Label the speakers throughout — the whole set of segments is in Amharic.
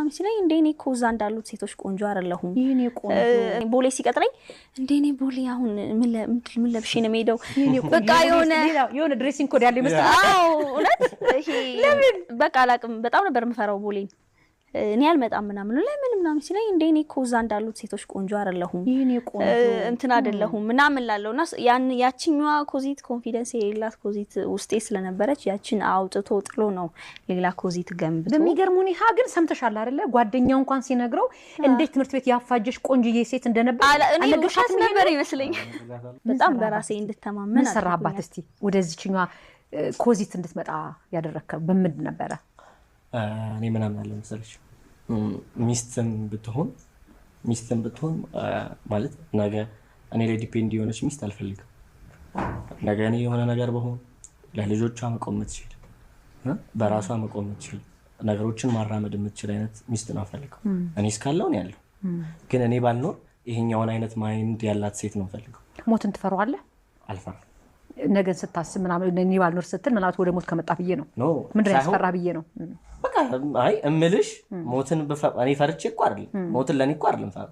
Speaker 1: ምናምን ሲለኝ እንደኔ ኮዛ እንዳሉት ሴቶች ቆንጆ አይደለሁም ይሄኔ ቆንጆ ቦሌ ሲቀጥረኝ እንደኔ ቦሌ አሁን ምን ለብሼ ነው የምሄደው በቃ
Speaker 2: የሆነ ድሬሲንግ ኮድ ያለ ይመስላል
Speaker 1: አዎ እውነት ይሄ በቃ አላቅም በጣም ነበር የምፈራው ቦሌ እኔ አልመጣም ምናምን ሲለኝ እንደኔ ኮዛ እንዳሉት ሴቶች ቆንጆ አይደለሁም
Speaker 2: ይሄኔ ቆንጆ
Speaker 1: እንትን አይደለሁም ምናምን ላለውና ያቺኛዋ ኮዚት ኮንፊደንስ የሌላት ኮዚት ውስጤ ስለነበረች ያቺን አውጥቶ ጥሎ ነው ሌላ ኮዚት ገንብቶ
Speaker 2: በሚገርሙኝ ግን ሰምተሻል አይደለ ጓደኛው እንኳን ሲነግረው እንዴት ትምህርት ቤት ያፋጀሽ ቆንጆዬ ሴት እንደነበር
Speaker 1: አለገሻት ነበር ይመስለኝ በጣም በራሴ እንድተማመን
Speaker 2: ሰራባት እስቲ ወደዚህኛዋ ኮዚት እንድትመጣ ያደረከው በምን ነበር
Speaker 3: እኔ ምናምን አለ መሰለሽ ሚስትም ብትሆን ማለት ነገ እኔ ላይ ዲፔንድ የሆነች ሚስት አልፈልግም ነገ እኔ የሆነ ነገር በሆን ለልጆቿ መቆም የምትችል በራሷ መቆም የምትችል ነገሮችን ማራመድ የምትችል አይነት ሚስት ነው ፈልገው እኔ እስካለው ነው ያለው ግን እኔ ባልኖር ይሄኛውን አይነት ማይንድ ያላት ሴት ነው ፈልገው
Speaker 2: ሞትን ትፈራዋለህ
Speaker 3: አልፈራም
Speaker 2: ነገን ስታስብ ምናምን እኔ ባልኖር ስትል ምናልባት ወደ ሞት ከመጣ ብዬ ነው ምንድን ነው ያስፈራ ብዬ ነው
Speaker 3: በቃ አይ እምልሽ ሞትን እኔ ፈርቼ እኮ አይደለም ሞትን ለኔ እኮ አይደለም ፈራ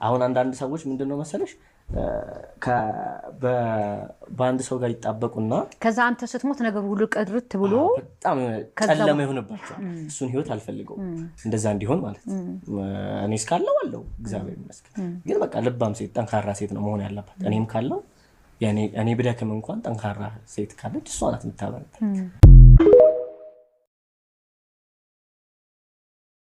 Speaker 3: አሁን አንዳንድ ሰዎች ምንድነው መሰለሽ በአንድ ሰው ጋር ይጣበቁና
Speaker 2: ከዛ አንተ ስትሞት ነገር ሁሉ ቀድርት ብሎ
Speaker 3: በጣም ጨለማ ይሆንባቸዋል እሱን ህይወት አልፈልገውም እንደዛ እንዲሆን ማለት እኔ እስካለው አለው እግዚአብሔር ይመስገን ግን በቃ ልባም ሴት ጠንካራ ሴት ነው መሆን ያለባት እኔም ካለው እኔ ብደክም እንኳን ጠንካራ ሴት ካለች እሷ ናት የምታበረታኝ